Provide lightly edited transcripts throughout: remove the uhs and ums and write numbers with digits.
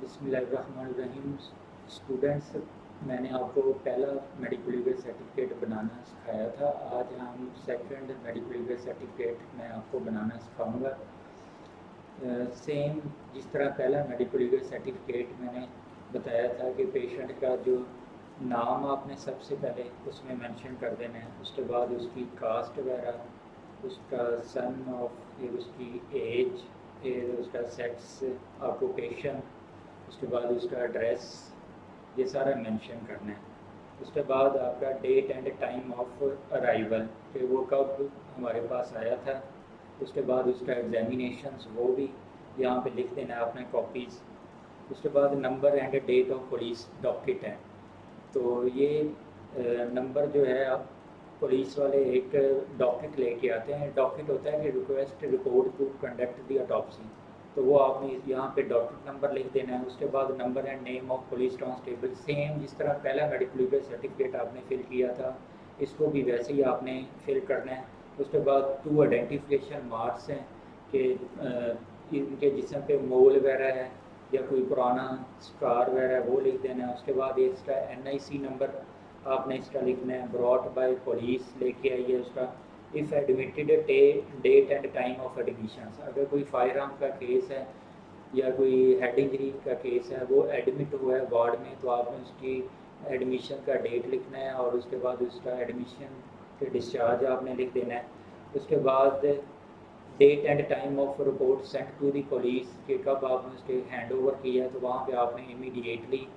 बिस्मिल्लाहिर्रहमानिर्रहीम। स्टूडेंट्स, मैंने आपको पहला मेडिकल लीगल सर्टिफिकेट बनाना सिखाया था। आज हम सेकंड मेडिकल लीगल सर्टिफिकेट मैं आपको बनाना सिखाऊंगा। सेम जिस तरह पहला मेडिकल लीगल सर्टिफिकेट मैंने बताया था कि पेशेंट का जो नाम आपने सबसे पहले उसमें मेंशन कर देना है, उसके बाद उसकी कास्ट वगैरह, उसका सन ऑफ, फिर उसकी एज, फिर उसका सेक्स, ऑक्यूपेशन, उसके बाद उसका एड्रेस, ये सारा मेंशन करना है। उसके बाद आपका date and time of arrival, कि वो कब हमारे पास आया था। उसके बाद उसका एग्जामिनेशंस वो भी यहाँ पे लिख देना है आपने कॉपीज़। उसके बाद number and date of police docket है। तो ये नंबर जो है, आप पुलिस वाले एक डॉकेट लेके आते हैं। डॉकेट होता है कि request report to conduct the autopsy. तो वो आपने यहाँ पे डॉकेट नंबर लिख देना है। उसके बाद number and name of police constable, same जिस तरह पहला मेडिकल लीगल सर्टिफिकेट आपने फिल किया था, इसको भी वैसे ही आपने फिल करना है। उसके बाद 2 आइडेंटिफिकेशन मार्क्स हैं कि इनके जिस्म पे मोल वगैरह है या कोई पुराना स्कार वगैरह है, वो लिख देना है। उसके बाद इसका NIC नंबर आपने इसका लिखना है। ब्रॉट बाय पुलिस लेके आइए उसका। If admitted date and time of admission, अगर कोई फायर आर्म का केस है या कोई हेड इंजरी का केस है, वो एडमिट हुआ है वार्ड में, तो आपने उसकी एडमिशन का डेट लिखना है और उसके बाद उसका एडमिशन के डिस्चार्ज आपने लिख देना है। उसके बाद date and time of report sent to the police, कि कब आपने उसके हैंड ओवर किया है, तो वहाँ पे आपने इमीडिएटली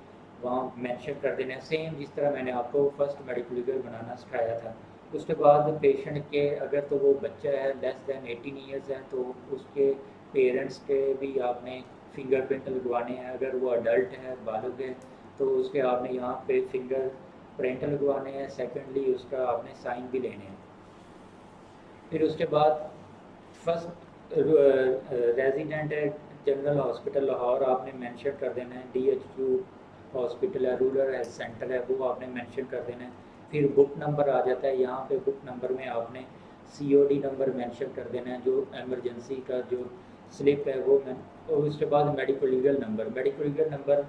वहाँ मेंशन कर देना है, सेम जिस तरह मैंने आपको फर्स्ट मेडिकल लीगल बनाना सिखाया था। उसके बाद पेशेंट के, अगर तो वो बच्चा है लेस दैन 18 ईयर्स है, तो उसके पेरेंट्स के भी आपने फिंगरप्रिंट लगवाने हैं। अगर वो अडल्ट है, बालिग है, तो उसके आपने यहाँ पे फिंगर प्रिंट लगवाने हैं। सेकेंडली उसका आपने साइन भी लेने हैं। फिर उसके बाद फर्स्ट रेजिडेंट है जनरल हॉस्पिटल लाहौर, आपने मेंशन कर देना है। DHQ हॉस्पिटल है, रूरल हेल्थ सेंटर है, वो आपने मेंशन कर देना है। फिर बुक नंबर आ जाता है। यहाँ पे बुक नंबर में आपने COD नंबर मेंशन कर देना है, जो एमरजेंसी का जो स्लिप है वो और उसके बाद medical legal number. Medical legal number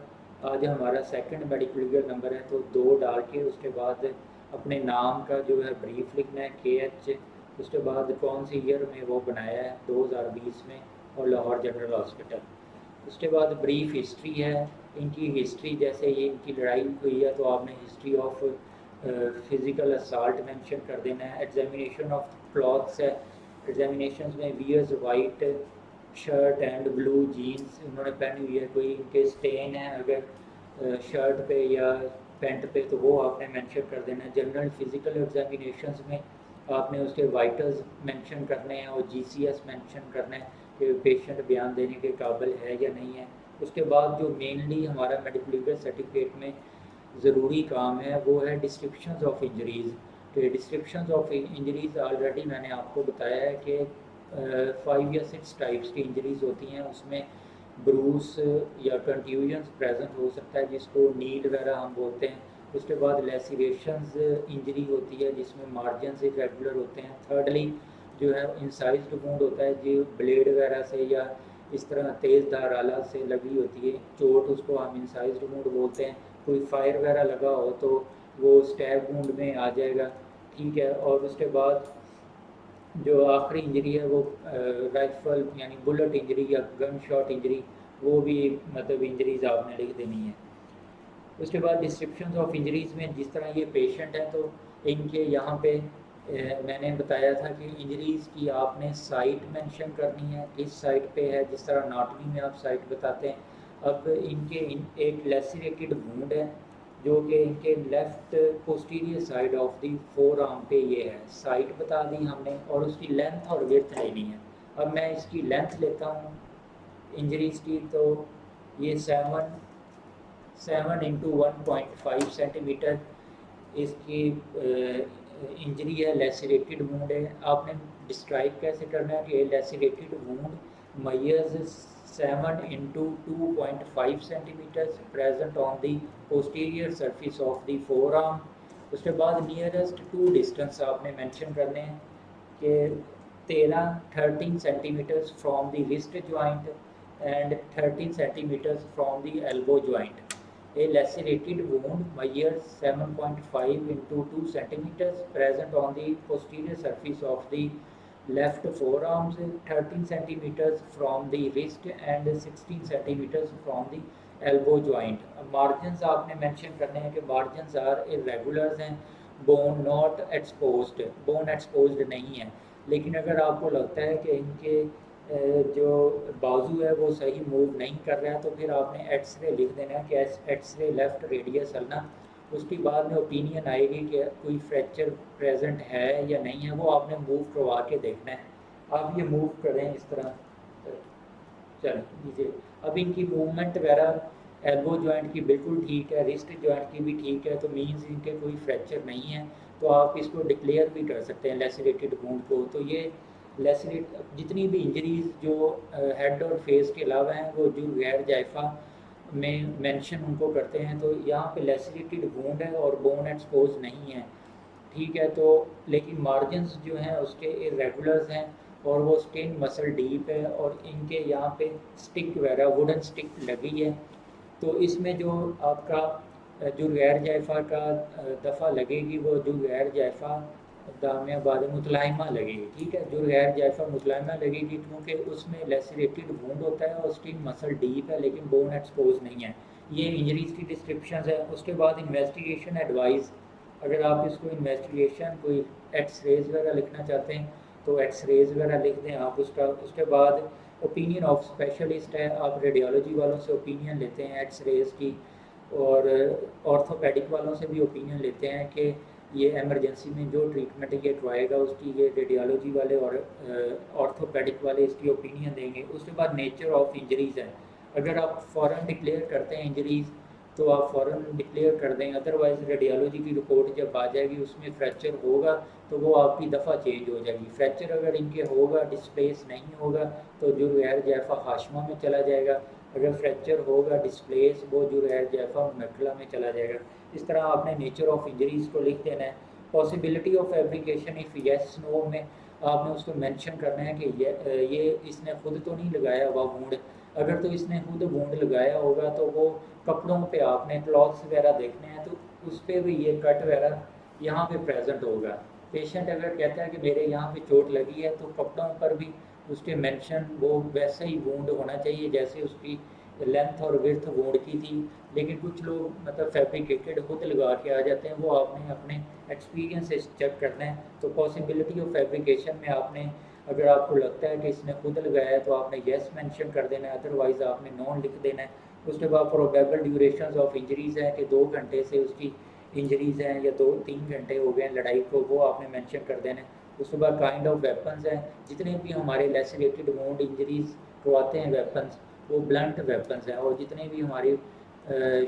आज हमारा सेकंड मेडिकल लीगल नंबर है, तो 2 डाल के उसके बाद अपने नाम का जो है ब्रीफ लिखना है, KH। उसके बाद कौन सी ईयर में वो बनाया है, 2020 में, और लाहौर जनरल हॉस्पिटल। उसके बाद ब्रीफ हिस्ट्री है इनकी। हिस्ट्री जैसे ये इनकी लड़ाई हुई है, तो आपने history of physical assault mention कर देना है। एग्जामिनेशन ऑफ क्लॉथ्स है। एग्जामिनेशन में wears white shirt and blue jeans उन्होंने पहनी हुई है, कोई इनके स्टेन है अगर शर्ट पे या पैंट पे, तो वो आपने मेंशन कर देना है। जनरल फिज़िकल एग्जामिनेशंस में आपने उसके वाइटल्स मेंशन करने हैं और GCS मेंशन करना है कि पेशेंट बयान देने के काबिल है या नहीं है। उसके बाद जो मेनली हमारा मेडिकल लीगल सर्टिफिकेट में ज़रूरी काम है, वो है डिस्क्रिप्शंस ऑफ इंजरीज़। तो डिस्क्रिप्शंस ऑफ इंजरीज़ ऑलरेडी मैंने आपको बताया है कि 5 या 6 टाइप्स की इंजरीज़ होती हैं। उसमें ब्रूस या कंट्यूजन्स प्रेजेंट हो सकता है, जिसको नीड वगैरह हम बोलते हैं। उसके बाद लेसिरेशंस इंजरी होती है, जिसमें मार्जिन इरेगुलर होते हैं। थर्डली जो है इंसाइज्ड वुंड होता है, जो ब्लेड वगैरह से या इस तरह तेज़ धार आला से लगी होती है चोट, उसको हम इंसाइज्ड वुंड बोलते हैं। कोई फायर वगैरह लगा हो तो वो स्टैब वुंड में आ जाएगा, ठीक है। और उसके बाद जो आखिरी इंजरी है वो राइफल यानी बुलेट इंजरी या गन शॉट इंजरी, वो भी मतलब इंजरीज आपने लिख देनी है। उसके बाद डिस्क्रिप्शन ऑफ इंजरीज़ में जिस तरह ये पेशेंट है, तो इनके यहाँ पे मैंने बताया था कि इंजरीज़ की आपने साइट मेंशन करनी है, किस साइट पे है, जिस तरह नाटनी में आप साइट बताते हैं। अब एक लेसिरेटेड वुंड है जो कि इनके left posterior side of the four arm पे ये है, साइट बता दी हमने, और उसकी लेंथ और विड्थ लेनी है। अब मैं इसकी लेंथ लेता हूँ इंजरीज़ की, तो ये 7 × 1.5 सेंटीमीटर इसकी इंजरी है, लेसिरेटेड वुंड है। आपने डिस्क्राइब कैसे करना है कि lacerated wound measures 7 × 2.5 centimetre present on the posterior surface of the forearm. उसके बाद नियरेस्ट टू डिस्टेंस आपने मेंशन करने हैं कि 13 centimetres from the wrist joint, and 13 centimeters from the elbow joint. A lacerated wound measures 7.5 into 2 centimeters present on the posterior surface of the left forearms, 13 centimeters from the wrist and 16 centimeters from the elbow joint. Margin आपने mention करने हैं कि margin are irregulars हैं, bone not exposed, bone exposed नहीं है। लेकिन अगर आपको लगता है कि इनके जो बाजू है वो सही मूव नहीं कर रहा है तो फिर आपने एक्सरे लिख देना है कि एक्सरे लेफ्ट रेडियस अलना। उसके बाद में ओपिनियन आएगी कि कोई फ्रैक्चर प्रेजेंट है या नहीं है, वो आपने मूव करवा के देखना है। आप ये मूव करें इस तरह, चल दीजिए। अब इनकी मूवमेंट वगैरह एल्बो जॉइंट की बिल्कुल ठीक है, रिस्ट जॉइंट की भी ठीक है, तो मीन्स इनके कोई फ्रैक्चर नहीं है। तो आप इसको डिक्लेयर भी कर सकते हैं लेसरेटेड वुंड को। तो ये लेसरेट जितनी भी इंजरीज जो हेड और फेस के अलावा हैं वो जो गैर जायफा में मेंशन उनको करते हैं। तो यहाँ पे लेसरेटेड वुंड है और बोन एक्सपोज नहीं है, ठीक है। तो लेकिन मार्जिन्स जो हैं उसके इरेगुलर्स हैं और वो स्किन मसल डीप है और इनके यहाँ पे स्टिक वगैरह वुडन स्टिक लगी है। तो इसमें जो आपका जो गैर जायफा का दफ़ा लगेगी वो जो गैर जायफा दामिया बाद मुतलाइमा लगेगी, ठीक है। जो गैर जायफा मुतलाइमा लगेगी क्योंकि उसमें लेसरेटेड वुंड होता है और स्किन मसल डीप है लेकिन बोन एक्सपोज नहीं है। ये इंजरीज की डिस्क्रिप्शन है। उसके बाद इन्वेस्टिगेशन एडवाइस, अगर आप इसको इन्वेस्टिगेशन कोई एक्सरेज वगैरह लिखना चाहते हैं तो एक्सरेज वगैरह लिख दें आप उसका। उसके बाद ओपिनियन ऑफ स्पेशलिस्ट है, आप रेडियोलॉजी वालों से ओपिनियन लेते हैं एक्सरेज की और ऑर्थोपेडिक वालों से भी ओपिनियन लेते हैं कि ये एमरजेंसी में जो ट्रीटमेंट ये करवाएगा उसकी ये रेडियोलॉजी वाले और ऑर्थोपेडिक वाले इसकी ओपिनियन देंगे। उसके बाद नेचर ऑफ इंजरीज़ है, अगर आप फ़ौरन डिक्लेयर करते हैं इंजरीज़ तो आप फ़ौरन डिक्लेयर कर दें, अदरवाइज़ रेडियोलॉजी की रिपोर्ट जब आ जाएगी उसमें फ्रैक्चर होगा तो वो आपकी दफ़ा चेंज हो जाएगी। फ्रैक्चर अगर इनके होगा डिस्प्लेस नहीं होगा तो जो गैर जायफा हाशमा में चला जाएगा, अगर फ्रैक्चर होगा डिस्प्लेस वो जो गैर जायफा मकला में चला जाएगा। इस तरह आपने नेचर ऑफ इंजरीज़ को लिख देना है। Possibility of fabrication if yes no में आपने उसको मेंशन करना है कि ये इसने खुद तो नहीं लगाया हुआ वुंड। अगर तो इसने खुद वुंड लगाया होगा तो वो कपड़ों पे आपने क्लॉथ्स वगैरह देखने हैं तो उस पर भी ये कट वगैरह यहाँ पे प्रेजेंट होगा। पेशेंट अगर कहता है कि मेरे यहाँ पे चोट लगी है तो कपड़ों पर भी उसके मेंशन वो वैसा ही वुंड होना चाहिए जैसे उसकी लेंथ और विड्थ वुंड की थी। लेकिन कुछ लोग मतलब फैब्रिकेटेड खुद लगा के आ जाते हैं, वो आपने अपने एक्सपीरियंस से चेक करना है। तो पॉसिबिलिटी ऑफ फैब्रिकेशन में आपने अगर आपको लगता है कि इसने खुद लगाया है तो आपने येस मेंशन कर देना है, अदरवाइज़ आपने नॉन लिख देना है। उसके बाद प्रोबेबल ड्यूरेशन ऑफ इंजरीज़ है कि 2 घंटे से उसकी इंजरीज़ हैं या 2-3 घंटे हो गए हैं लड़ाई को, वो आपने मेंशन कर देना है। उसके बाद काइंड ऑफ वेपन्स हैं, जितने भी हमारे लेसरेटेड वुंड इंजरीज़ करवाते हैं वेपन्स वो ब्लंट वेपन्स हैं, और जितने भी हमारी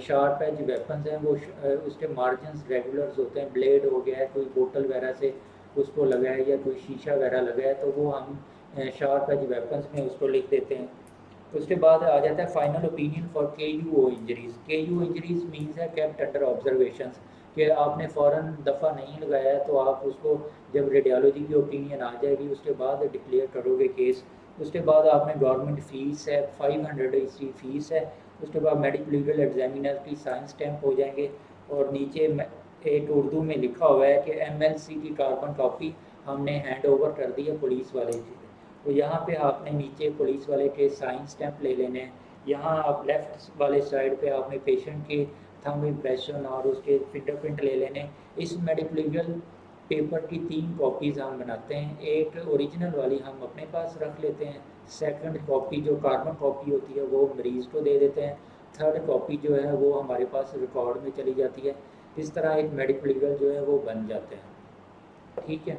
शार्प एज वेपन्स हैं वो उसके मार्जिन रेगुलर्स होते हैं। ब्लेड हो गया है, कोई बोतल वगैरह से उसको लगा है या कोई शीशा वगैरह लगा है तो वो हम शार्प एज वेपन्स में उसको लिख देते हैं। तो उसके बाद आ जाता है final opinion for KUO injuries. KUO injuries means है केप्ट अंडर ऑब्जर्वेशन, कि आपने फ़ौरन दफ़ा नहीं लगाया है तो आप उसको जब रेडियोलॉजी की ओपिनियन आ जाएगी उसके बाद डिक्लेयर करोगे केस। उसके बाद आपने गवर्नमेंट फ़ीस है 500 इसकी फ़ीस है। उसके बाद मेडिकल लीगल एग्जामिनर की साइन स्टैम्प हो जाएंगे और नीचे एक उर्दू में लिखा हुआ है कि MLC की कार्बन कॉपी हमने हैंड ओवर कर दी है पुलिस वाले से। तो यहाँ पे आपने नीचे पुलिस वाले के साइन स्टैम्प ले लेने हैं। यहाँ आप लेफ़्ट वाले साइड पे आपने पेशेंट के थंब इम्प्रेशन और उसके फिंगरप्रिंट ले लेने। इस मेडिकल लीगल पेपर की 3 कॉपीज़ हम बनाते हैं। एक ओरिजिनल वाली हम अपने पास रख लेते हैं, सेकंड कॉपी जो कार्बन कॉपी होती है वो मरीज़ को दे देते हैं, थर्ड कॉपी जो है वो हमारे पास रिकॉर्ड में चली जाती है। इस तरह एक मेडिकल लीगल जो है वो बन जाते हैं, ठीक है।